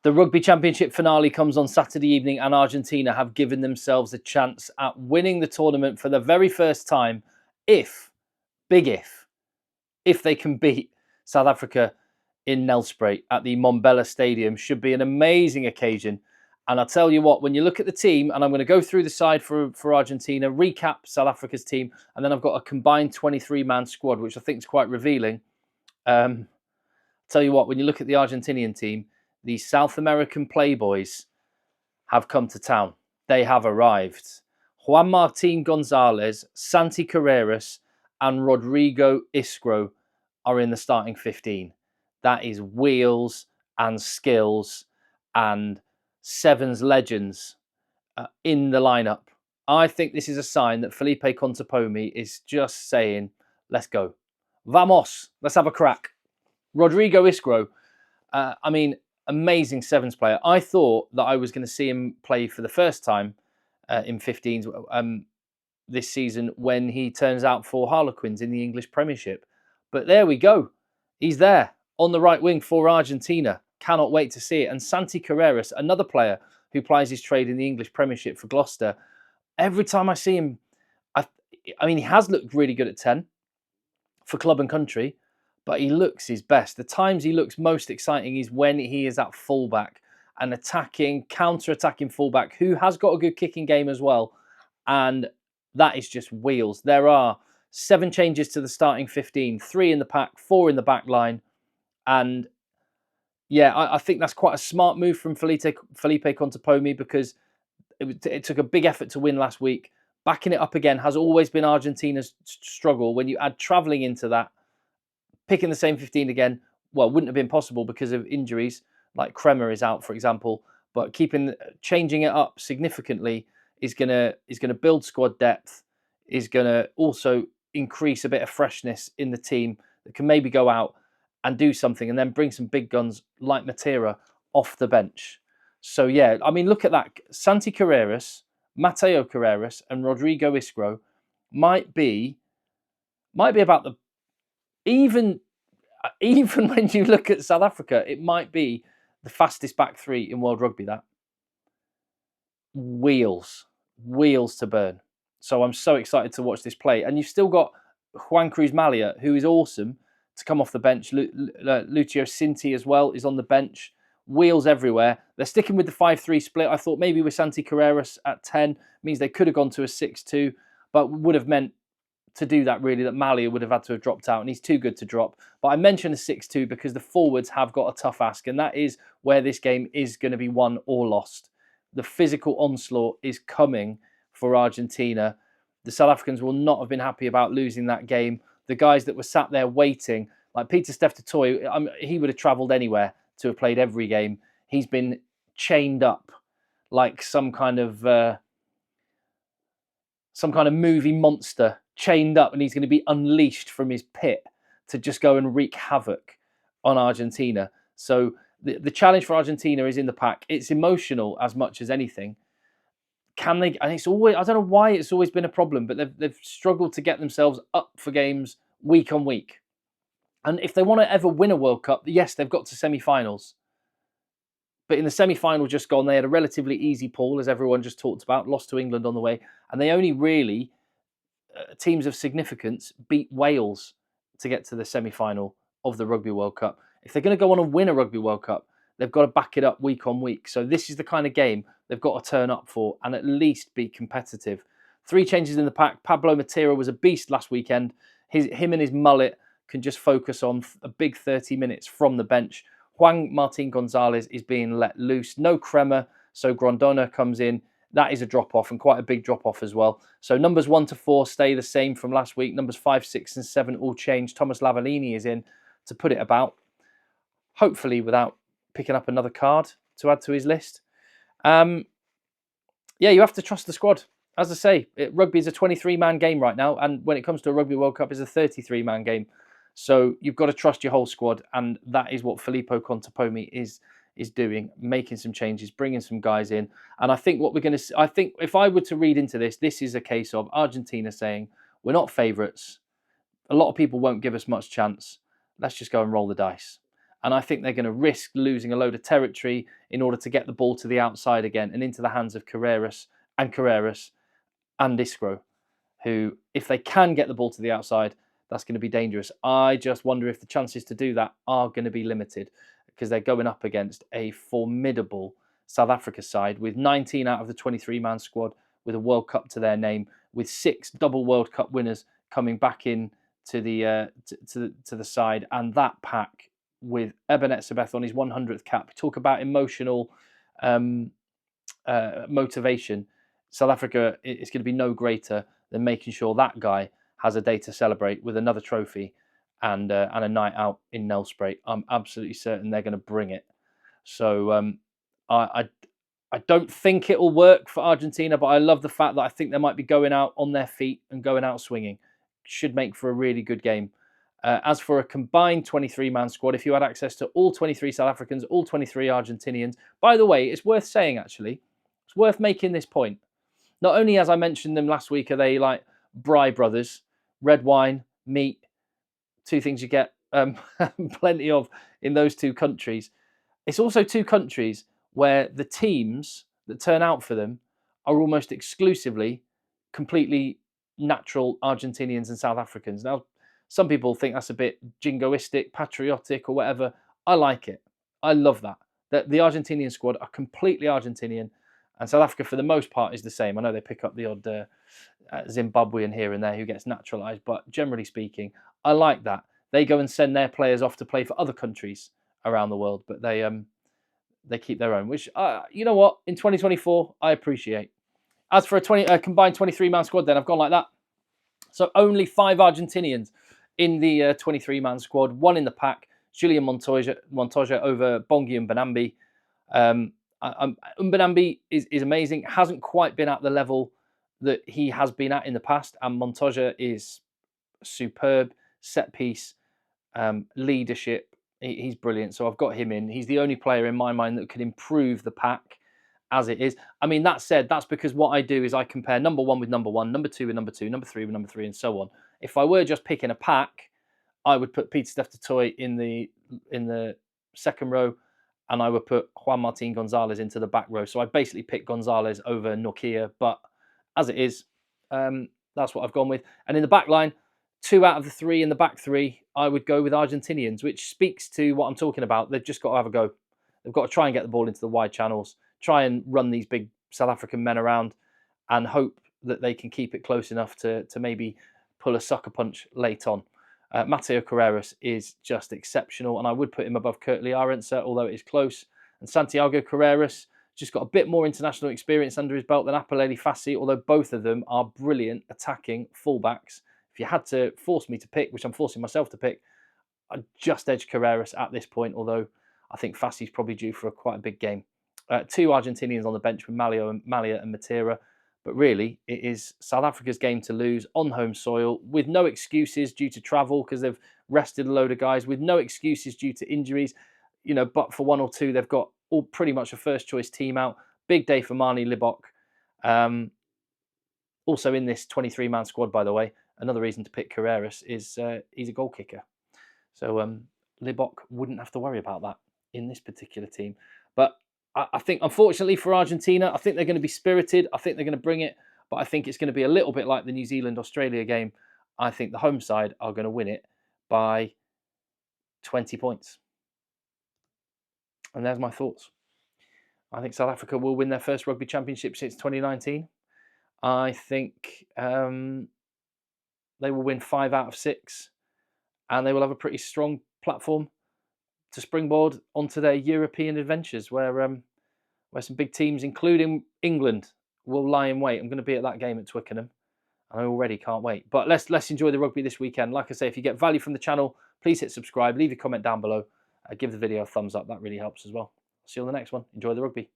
The Rugby Championship finale comes on Saturday evening, and Argentina have given themselves a chance at winning the tournament for the very first time if, big if they can beat South Africa in Nelspruit at the Mombella Stadium. Should be an amazing occasion. And I'll tell you what, when you look at the team, and I'm going to go through the side for Argentina, recap South Africa's team, and then I've got a combined 23-man squad, which I think is quite revealing. Tell you what, when you look at the Argentinian team, the South American playboys have come to town. They have arrived. Juan Martin Gonzalez, Santi Carreras, and Rodrigo Isgro are in the starting 15. That is wheels and skills and Sevens legends in the lineup. I think this is a sign that Felipe Contepomi is just saying, let's go. Vamos, let's have a crack. Rodrigo Isgro, amazing Sevens player. I thought that I was going to see him play for the first time in 15s this season when he turns out for Harlequins in the English Premiership. But there we go. He's there on the right wing for Argentina. Cannot wait to see it. And Santi Carreras, another player who plies his trade in the English Premiership for Gloucester. Every time I see him, he has looked really good at 10 for club and country, but he looks his best. The times he looks most exciting is when he is at fullback, an attacking, counter-attacking fullback who has got a good kicking game as well. And that is just wheels. There are 7 changes to the starting 15, 3 in the pack, 4 in the back line. And yeah, I think that's quite a smart move from Felipe Contepomi, because it took a big effort to win last week. Backing it up again has always been Argentina's struggle. When you add travelling into that, picking the same 15 again, well, wouldn't have been possible because of injuries, like Kremer is out, for example. But changing it up significantly is gonna build squad depth, is gonna also increase a bit of freshness in the team that can maybe go out and do something, and then bring some big guns like Matera off the bench. So yeah, look at that. Santi Carreras, Mateo Carreras, and Rodrigo Isgro might be about the even when you look at South Africa, it might be the fastest back 3 in world rugby. That wheels to burn. So I'm so excited to watch this play. And you've still got Juan Cruz Malia, who is awesome to come off the bench. Lucio Cinti as well is on the bench. Wheels everywhere. They're sticking with the 5-3 split. I thought maybe with Santi Carreras at 10 means they could have gone to a 6-2, but would have meant to do that really that Malia would have had to have dropped out, and he's too good to drop. But I mentioned a 6-2 because the forwards have got a tough ask, and that is where this game is going to be won or lost. The physical onslaught is coming for Argentina. The South Africans will not have been happy about losing that game. The guys that were sat there waiting, like Peter Steph Totoy, he would have travelled anywhere to have played every game. He's been chained up like some kind of movie monster, chained up, and he's going to be unleashed from his pit to just go and wreak havoc on Argentina. So the challenge for Argentina is in the pack. It's emotional as much as anything. Can they? And it's always, I don't know why it's always been a problem, but they've struggled to get themselves up for games week on week. And if they want to ever win a World Cup, yes, they've got to semi-finals. But in the semi-final just gone, they had a relatively easy pool, as everyone just talked about, lost to England on the way. And they only really, teams of significance, beat Wales to get to the semi-final of the Rugby World Cup. If they're going to go on and win a Rugby World Cup, they've got to back it up week on week. So this is the kind of game they've got to turn up for and at least be competitive. 3 changes in the pack. Pablo Matera was a beast last weekend. Him and his mullet can just focus on a big 30 minutes from the bench. Juan Martin Gonzalez is being let loose. No Kremer, so Grondona comes in. That is a drop-off, and quite a big drop-off as well. So numbers 1 to 4 stay the same from last week. Numbers 5, 6 and 7 all change. Thomas Lavallini is in to put it about, hopefully without picking up another card to add to his list. Yeah, you have to trust the squad. As I say, rugby is a 23-man game right now, and when it comes to a Rugby World Cup, it's a 33-man game. So you've got to trust your whole squad, and that is what Filippo Contepomi is doing, making some changes, bringing some guys in. And I think what we're going to, I think if I were to read into this, this is a case of Argentina saying, we're not favourites. A lot of people won't give us much chance. Let's just go and roll the dice. And I think they're going to risk losing a load of territory in order to get the ball to the outside again and into the hands of Carreras and Iskro, who, if they can get the ball to the outside, that's going to be dangerous. I just wonder if the chances to do that are going to be limited, because they're going up against a formidable South Africa side with 19 out of the 23-man squad with a World Cup to their name, with 6 double World Cup winners coming back in to the side, and that pack with Ebenezer on his 100th cap. Talk about emotional motivation. South Africa is going to be no greater than making sure that guy has a day to celebrate with another trophy and a night out in Nelspruit. I'm absolutely certain they're going to bring it. So I don't think it'll work for Argentina, but I love the fact that I think they might be going out on their feet and going out swinging. Should make for a really good game. As for a combined 23-man squad, if you had access to all 23 South Africans, all 23 Argentinians, by the way, it's worth saying, actually, it's worth making this point. Not only, as I mentioned them last week, are they like Braai Brothers, red wine, meat, 2 things you get plenty of in those 2 countries. It's also 2 countries where the teams that turn out for them are almost exclusively completely natural Argentinians and South Africans. Now, some people think that's a bit jingoistic, patriotic, or whatever. I like it. I love that. The Argentinian squad are completely Argentinian, and South Africa, for the most part, is the same. I know they pick up the odd Zimbabwean here and there who gets naturalised, but generally speaking, I like that. They go and send their players off to play for other countries around the world, but they keep their own, which, you know what, in 2024, I appreciate. As for a combined 23-man squad, then I've gone like that. So only 5 Argentinians in the 23-man squad, 1 in the pack. Julian Montoya over Bongi and Mbonambi. Mbonambi is amazing. Hasn't quite been at the level that he has been at in the past, and Montoya is superb. Set piece, leadership. He's brilliant. So I've got him in. He's the only player in my mind that could improve the pack as it is. I mean, that said, that's because what I do is I compare number 1 with number 1, number 2 with number 2, number 3 with number 3, and so on. If I were just picking a pack, I would put Pieter-Steph du Toit in the second row, and I would put Juan Martín González into the back row. So I basically picked González over Nokia, but as it is, that's what I've gone with. And in the back line, 2 out of the 3 in the back 3, I would go with Argentinians, which speaks to what I'm talking about. They've just got to have a go. They've got to try and get the ball into the wide channels, try and run these big South African men around, and hope that they can keep it close enough to maybe pull a sucker punch late on. Mateo Carreras is just exceptional, and I would put him above Kurt Arendse, although it is close. And Santiago Carreras just got a bit more international experience under his belt than Apelele Fassi, although both of them are brilliant attacking fullbacks. If you had to force me to pick, which I'm forcing myself to pick, I'd just edge Carreras at this point, although I think Fassi's probably due for quite a big game. 2 Argentinians on the bench with Malia and Matera. But really, it is South Africa's game to lose on home soil, with no excuses due to travel because they've rested a load of guys, with no excuses due to injuries. You know, but for 1 or 2, they've got all pretty much a first-choice team out. Big day for Marnie Libbok. Also in this 23-man squad, by the way, another reason to pick Carreras is he's a goal kicker. So Libbok wouldn't have to worry about that in this particular team. But I think, unfortunately for Argentina, I think they're going to be spirited. I think they're going to bring it. But I think it's going to be a little bit like the New Zealand-Australia game. I think the home side are going to win it by 20 points. And there's my thoughts. I think South Africa will win their first Rugby Championship since 2019. I think they will win 5 out of 6. And they will have a pretty strong platform to springboard onto their European adventures, where some big teams, including England, will lie in wait. I'm going to be at that game at Twickenham, and I already can't wait. But let's enjoy the rugby this weekend. Like I say, if you get value from the channel, please hit subscribe, leave your comment down below, give the video a thumbs up. That really helps as well. See you on the next one. Enjoy the rugby.